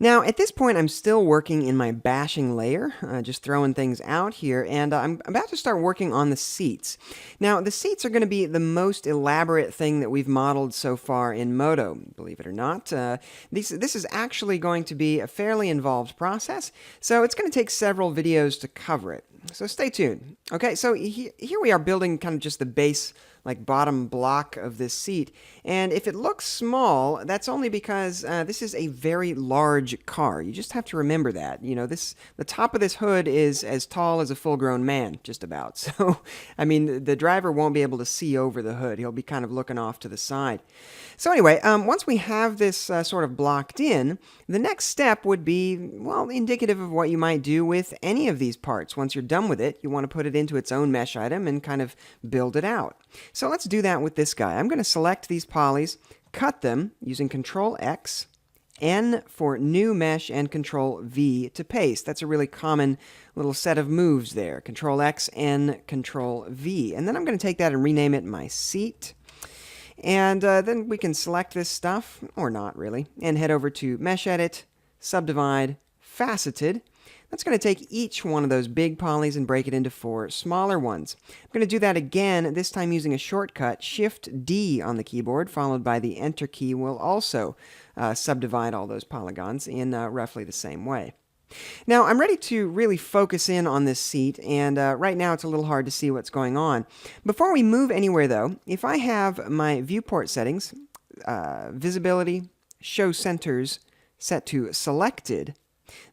Now, at this point, I'm still working in my bashing layer, just throwing things out here, and I'm about to start working on the seats. Now, the seats are going to be the most elaborate thing that we've modeled so far in Moto, believe it or not. This is actually going to be a fairly involved process, so it's going to take several videos to cover it. So stay tuned. Okay, so here we are building kind of just the base like bottom block of this seat. And if it looks small, that's only because this is a very large car. You just have to remember that. You know, the top of this hood is as tall as a full-grown man, just about. So, I mean, the driver won't be able to see over the hood. He'll be kind of looking off to the side. So anyway, once we have this sort of blocked in, the next step would be, well, indicative of what you might do with any of these parts. Once you're done with it, you want to put it into its own mesh item and kind of build it out. So let's do that with this guy. I'm going to select these polys, cut them using Control X, N for new mesh, and Control V to paste. That's a really common little set of moves there. Control X, N, Control V. And then I'm going to take that and rename it my seat. And then we can select this stuff, or not really, and head over to Mesh Edit, Subdivide, Faceted. That's going to take each one of those big polys and break it into 4 smaller ones. I'm going to do that again, this time using a shortcut. Shift D on the keyboard, followed by the Enter key, will also subdivide all those polygons in roughly the same way. Now, I'm ready to really focus in on this seat, and right now it's a little hard to see what's going on. Before we move anywhere, though, if I have my viewport settings, visibility, show centers set to selected,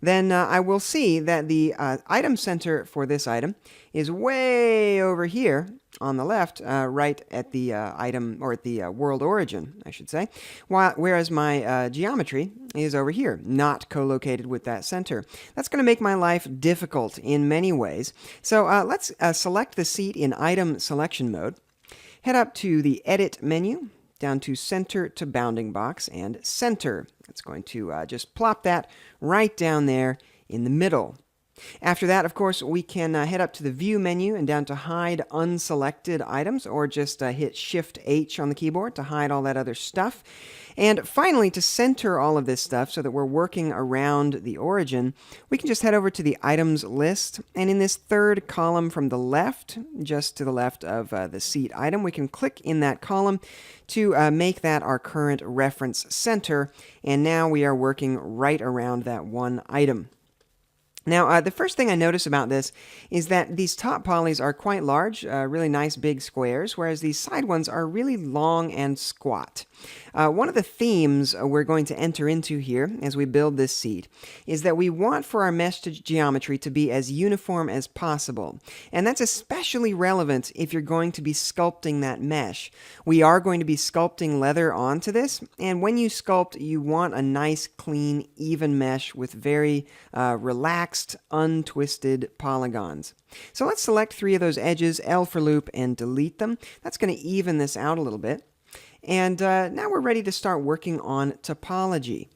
then I will see that the item center for this item is way over here on the left, right at the item, or at the world origin, I should say, whereas my geometry is over here, not co-located with that center. That's going to make my life difficult in many ways. So let's select the seat in item selection mode, head up to the Edit menu, down to Center to Bounding Box, and Center. It's going to just plop that right down there in the middle. After that, of course, we can head up to the View menu and down to Hide Unselected Items, or just hit Shift-H on the keyboard to hide all that other stuff. And finally, to center all of this stuff so that we're working around the origin, we can just head over to the Items list, and in this third column from the left, just to the left of the seat item, we can click in that column to make that our current reference center, and now we are working right around that one item. Now, the first thing I notice about this is that these top polys are quite large, really nice big squares, whereas these side ones are really long and squat. One of the themes we're going to enter into here as we build this seat is that we want for our mesh geometry to be as uniform as possible. And that's especially relevant if you're going to be sculpting that mesh. We are going to be sculpting leather onto this, and when you sculpt, you want a nice, clean, even mesh with very relaxed, untwisted polygons. So let's select 3 of those edges, L for loop, and delete them. That's going to even this out a little bit. And now we're ready to start working on topology.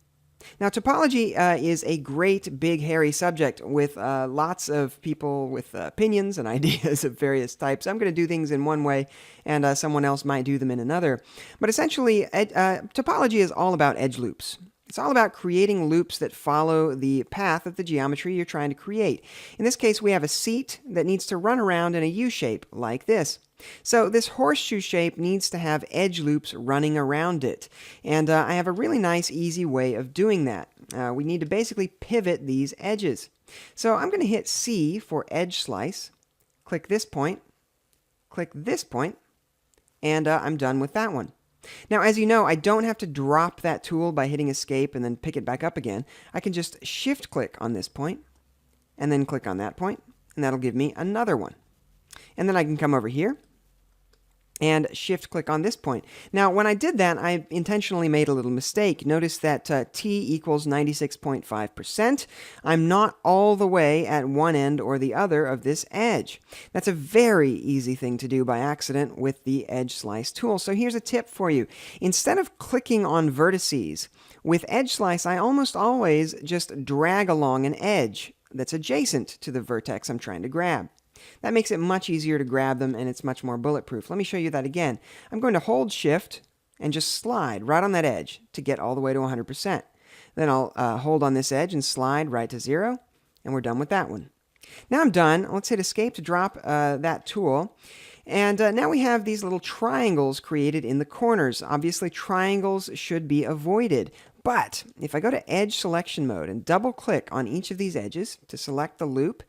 Now, topology is a great, big, hairy subject with lots of people with opinions and ideas of various types. I'm going to do things in one way, and someone else might do them in another. But essentially, topology is all about edge loops. It's all about creating loops that follow the path of the geometry you're trying to create. In this case, we have a seat that needs to run around in a U-shape like this. So this horseshoe shape needs to have edge loops running around it. And I have a really nice, easy way of doing that. We need to basically pivot these edges. So I'm going to hit C for edge slice, click this point, and I'm done with that one. Now, as you know, I don't have to drop that tool by hitting escape and then pick it back up again. I can just shift-click on this point, and then click on that point, and that'll give me another one. And then I can come over here, and shift-click on this point. Now, when I did that, I intentionally made a little mistake. Notice that T equals 96.5%. I'm not all the way at one end or the other of this edge. That's a very easy thing to do by accident with the Edge Slice tool. So here's a tip for you. Instead of clicking on vertices, with Edge Slice, I almost always just drag along an edge that's adjacent to the vertex I'm trying to grab. That makes it much easier to grab them, and it's much more bulletproof. Let me show you that again. I'm going to hold Shift and just slide right on that edge to get all the way to 100%. Then I'll hold on this edge and slide right to 0, and we're done with that one. Now I'm done. Let's hit escape to drop that tool. And now we have these little triangles created in the corners. Obviously, triangles should be avoided. But if I go to edge selection mode and double click on each of these edges to select the loop,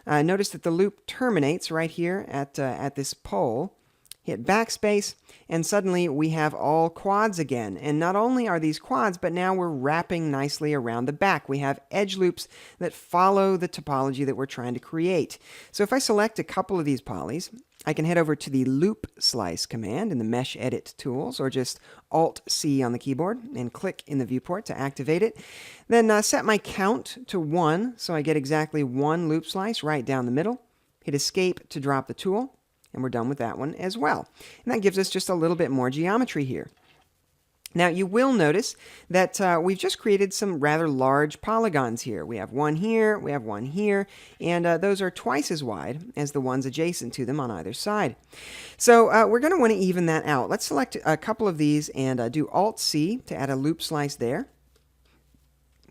notice that the loop terminates right here at this pole. Hit backspace, and suddenly we have all quads again. And not only are these quads, but now we're wrapping nicely around the back. We have edge loops that follow the topology that we're trying to create. So if I select a couple of these polys, I can head over to the loop slice command in the mesh edit tools, or just Alt-C on the keyboard and click in the viewport to activate it. Then set my count to 1, so I get exactly 1 loop slice right down the middle. Hit escape to drop the tool. And we're done with that one as well. And that gives us just a little bit more geometry here. Now you will notice that we've just created some rather large polygons here. We have one here, we have one here, and those are twice as wide as the ones adjacent to them on either side. So we're going to want to even that out. Let's select a couple of these and do Alt-C to add a loop slice there.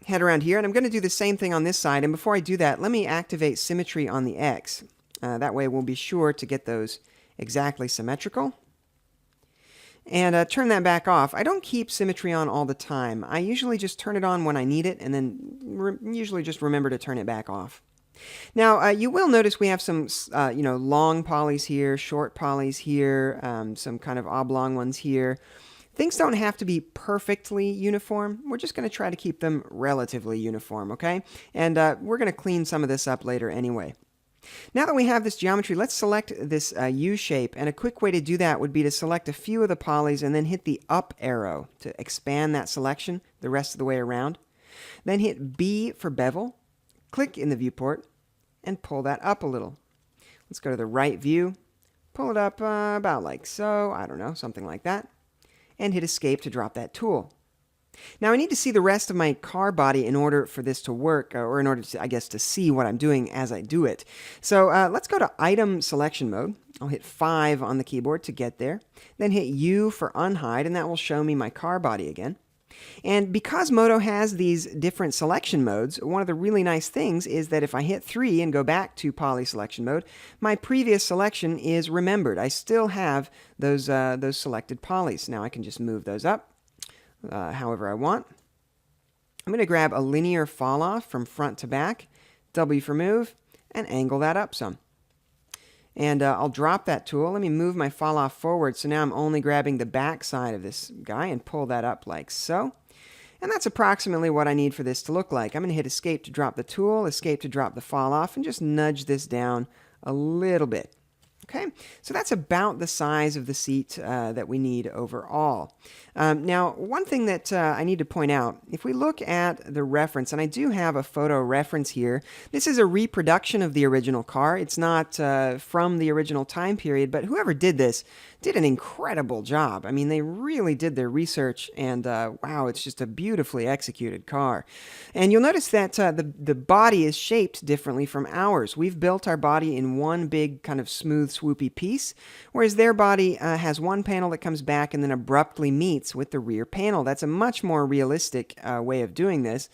Head around here, and I'm going to do the same thing on this side. And before I do that, let me activate symmetry on the X. That way we'll be sure to get those exactly symmetrical. And turn that back off. I don't keep symmetry on all the time. I usually just turn it on when I need it, and then usually just remember to turn it back off. Now, you will notice we have some long polys here, short polys here, some kind of oblong ones here. Things don't have to be perfectly uniform. We're just going to try to keep them relatively uniform, okay? And we're going to clean some of this up later anyway. Now that we have this geometry, let's select this U shape, and a quick way to do that would be to select a few of the polys and then hit the up arrow to expand that selection the rest of the way around. Then hit B for bevel, click in the viewport, and pull that up a little. Let's go to the right view, pull it up about like so, I don't know, something like that, and hit escape to drop that tool. Now I need to see the rest of my car body in order for this to work, or in order to, I guess, to see what I'm doing as I do it. So let's go to item selection mode. I'll hit 5 on the keyboard to get there. Then hit U for unhide, and that will show me my car body again. And because Moto has these different selection modes, one of the really nice things is that if I hit 3 and go back to poly selection mode, my previous selection is remembered. I still have those selected polys. Now I can just move those up however I want. I'm going to grab a linear fall off from front to back, W for move, and angle that up some. And I'll drop that tool. Let me move my fall off forward, so now I'm only grabbing the back side of this guy and pull that up like so. And that's approximately what I need for this to look like. I'm going to hit escape to drop the tool, escape to drop the fall off, and just nudge this down a little bit. Okay, so that's about the size of the seat that we need overall. Now, one thing that I need to point out, if we look at the reference, and I do have a photo reference here, this is a reproduction of the original car. It's not from the original time period, but whoever did this did an incredible job. I mean, they really did their research, and wow, it's just a beautifully executed car. And you'll notice that the body is shaped differently from ours. We've built our body in one big kind of smooth, swoopy piece, whereas their body has one panel that comes back and then abruptly meets with the rear panel. That's a much more realistic way of doing this.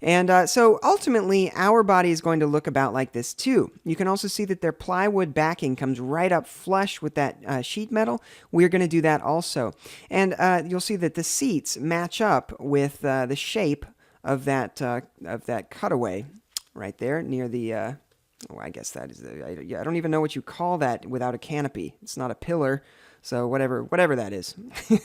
And so ultimately, our body is going to look about like this too. You can also see that their plywood backing comes right up flush with that sheet metal. We're going to do that also. And you'll see that the seats match up with the shape of that cutaway right there near the... oh, I guess that is I don't even know what you call that without a canopy. It's not a pillar. So whatever that is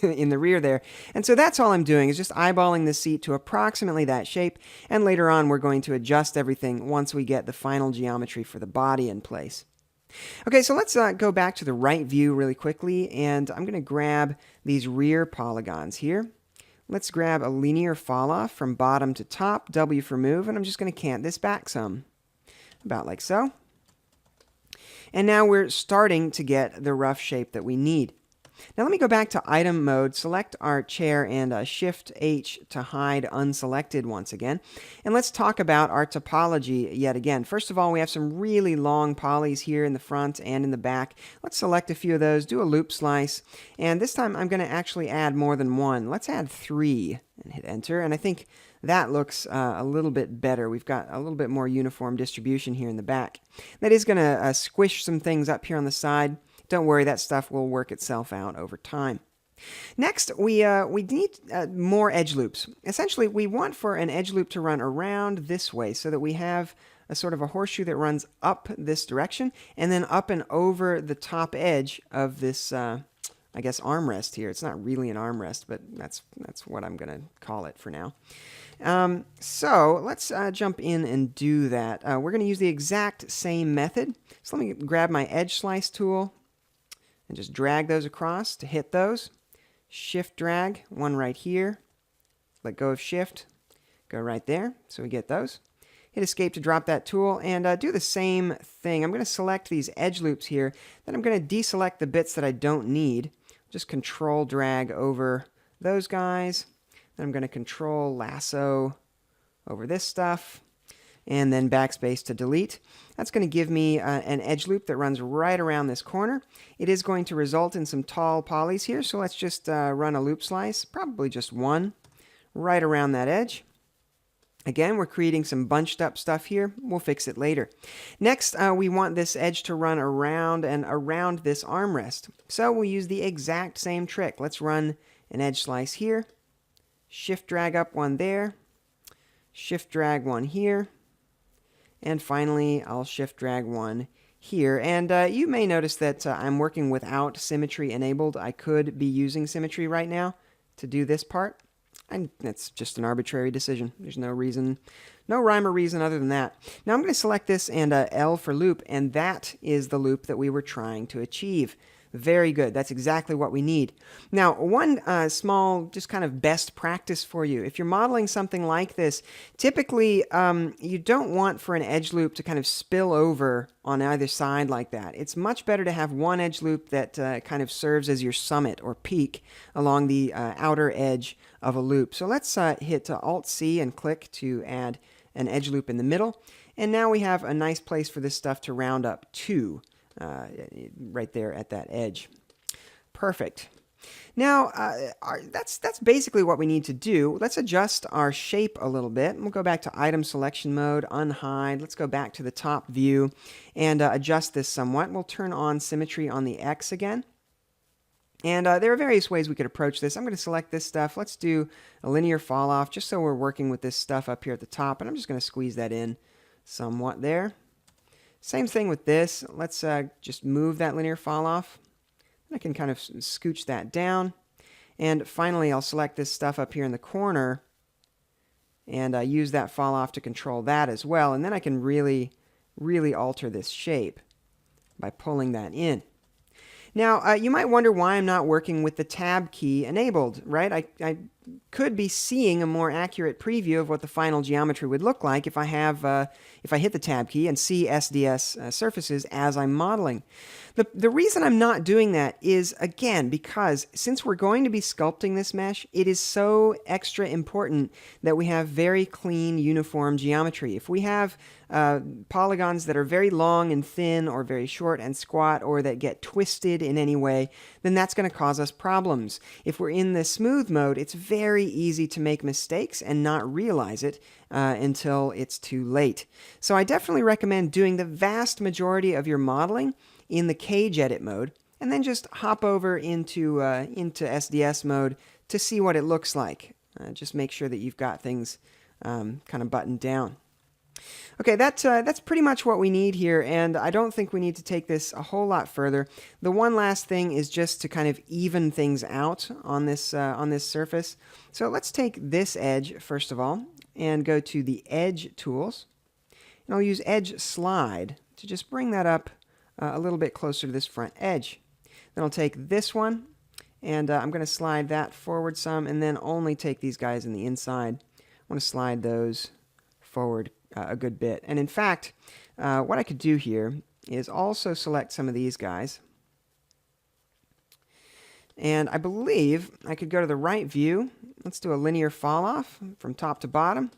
in the rear there. And so that's all I'm doing is just eyeballing the seat to approximately that shape. And later on, we're going to adjust everything once we get the final geometry for the body in place. Okay, so let's go back to the right view really quickly. And I'm going to grab these rear polygons here. Let's grab a linear fall off from bottom to top, W for move. And I'm just going to cant this back some, about like so. And now we're starting to get the rough shape that we need. Now let me go back to item mode, select our chair, and Shift H to hide unselected once again. And let's talk about our topology yet again. First of all, we have some really long polys here in the front and in the back. Let's select a few of those, do a loop slice, and this time I'm going to actually add more than one. Let's add 3 and hit enter, and I think that looks a little bit better. We've got a little bit more uniform distribution here in the back. That is going to squish some things up here on the side. Don't worry, that stuff will work itself out over time. Next, we need more edge loops. Essentially, we want for an edge loop to run around this way so that we have a sort of a horseshoe that runs up this direction and then up and over the top edge of this, I guess, armrest here. It's not really an armrest, but that's what I'm going to call it for now. So let's jump in and do that. We're going to use the exact same method. So let me grab my edge slice tool and just drag those across to hit those. Shift drag, one right here. Let go of shift, go right there. So we get those. Hit escape to drop that tool and do the same thing. I'm going to select these edge loops here. Then I'm going to deselect the bits that I don't need. Just control drag over those guys. Then I'm going to control lasso over this stuff. And then backspace to delete. That's going to give me an edge loop that runs right around this corner. It is going to result in some tall polys here, so let's just run a loop slice, probably just one, right around that edge. Again, we're creating some bunched up stuff here. We'll fix it later. Next, we want this edge to run around and around this armrest. So we'll use the exact same trick. Let's run an edge slice here. Shift drag up one there. Shift drag one here. And finally, I'll shift drag one here. And you may notice that I'm working without symmetry enabled. I could be using symmetry right now to do this part. And that's just an arbitrary decision. There's no reason, no rhyme or reason other than that. Now I'm going to select this and L for loop, and that is the loop that we were trying to achieve. Very good. That's exactly what we need. Now, one small, just kind of best practice for you. If you're modeling something like this, typically you don't want for an edge loop to kind of spill over on either side like that. It's much better to have one edge loop that kind of serves as your summit or peak along the outer edge of a loop. So let's hit Alt-C and click to add an edge loop in the middle. And now we have a nice place for this stuff to round up to. Right there at that edge. Perfect. Now, that's basically what we need to do. Let's adjust our shape a little bit. We'll go back to item selection mode, unhide. Let's go back to the top view and adjust this somewhat. We'll turn on symmetry on the X again. And there are various ways we could approach this. I'm going to select this stuff. Let's do a linear fall off just so we're working with this stuff up here at the top. And I'm just going to squeeze that in somewhat there. Same thing with this. Let's just move that linear fall off. I can kind of scooch that down. And finally, I'll select this stuff up here in the corner and use that fall off to control that as well. And then I can really alter this shape by pulling that in. Now, you might wonder why I'm not working with the tab key enabled, right? I could be seeing a more accurate preview of what the final geometry would look like if I hit the tab key and see SDS surfaces as I'm modeling. The reason I'm not doing that is, again, because since we're going to be sculpting this mesh, it is so extra important that we have very clean, uniform geometry. If we have polygons that are very long and thin, or very short and squat, or that get twisted in any way, then that's going to cause us problems. If we're in the smooth mode, it's very easy to make mistakes and not realize it until it's too late. So I definitely recommend doing the vast majority of your modeling in the cage edit mode, and then just hop over into SDS mode to see what it looks like. Just make sure that you've got things kind of buttoned down. Okay, that's pretty much what we need here, and I don't think we need to take this a whole lot further. The one last thing is just to kind of even things out on this surface. So let's take this edge first of all and go to the Edge tools, and I'll use Edge Slide to just bring that up a little bit closer to this front edge. Then I'll take this one, and I'm going to slide that forward some, and then only take these guys in the inside. I want to slide those forward a good bit. And in fact, what I could do here is also select some of these guys. And I believe I could go to the right view. Let's do a linear fall off from top to bottom.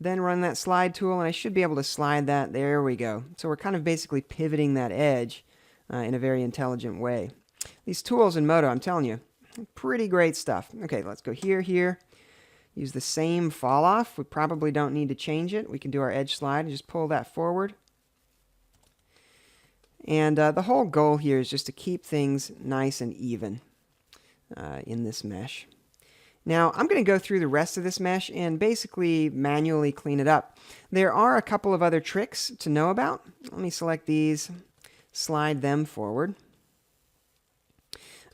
Then run that slide tool, and I should be able to slide that. There we go. So we're kind of basically pivoting that edge in a very intelligent way. These tools in Modo, I'm telling you, pretty great stuff. Okay, let's go here, Use the same fall off. We probably don't need to change it. We can do our edge slide and just pull that forward. And the whole goal here is just to keep things nice and even in this mesh. Now, I'm going to go through the rest of this mesh and basically manually clean it up. There are a couple of other tricks to know about. Let me select these, slide them forward.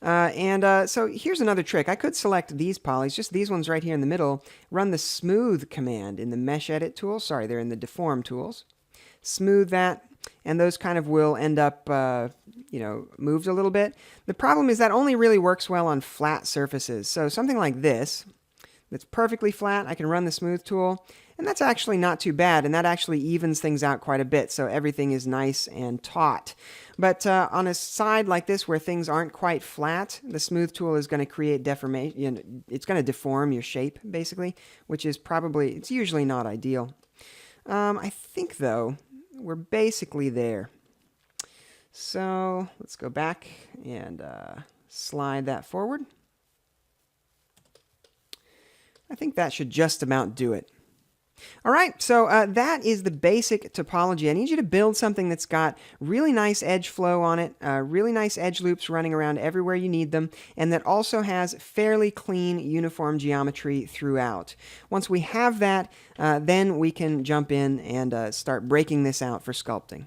So here's another trick. I could select these polys, just these ones right here in the middle, run the smooth command in the mesh edit tool. Sorry, they're in the deform tools. Smooth that, and those kind of will end up, moved a little bit. The problem is that only really works well on flat surfaces. So something like this, that's perfectly flat, I can run the smooth tool, and that's actually not too bad, and that actually evens things out quite a bit, so everything is nice and taut. But on a side like this where things aren't quite flat, the smooth tool is going to create deformation. It's going to deform your shape, basically, which is it's usually not ideal. I think, though, we're basically there. So let's go back and slide that forward. I think that should just about do it. All right, so that is the basic topology. I need you to build something that's got really nice edge flow on it, really nice edge loops running around everywhere you need them, and that also has fairly clean, uniform geometry throughout. Once we have that, then we can jump in and start breaking this out for sculpting.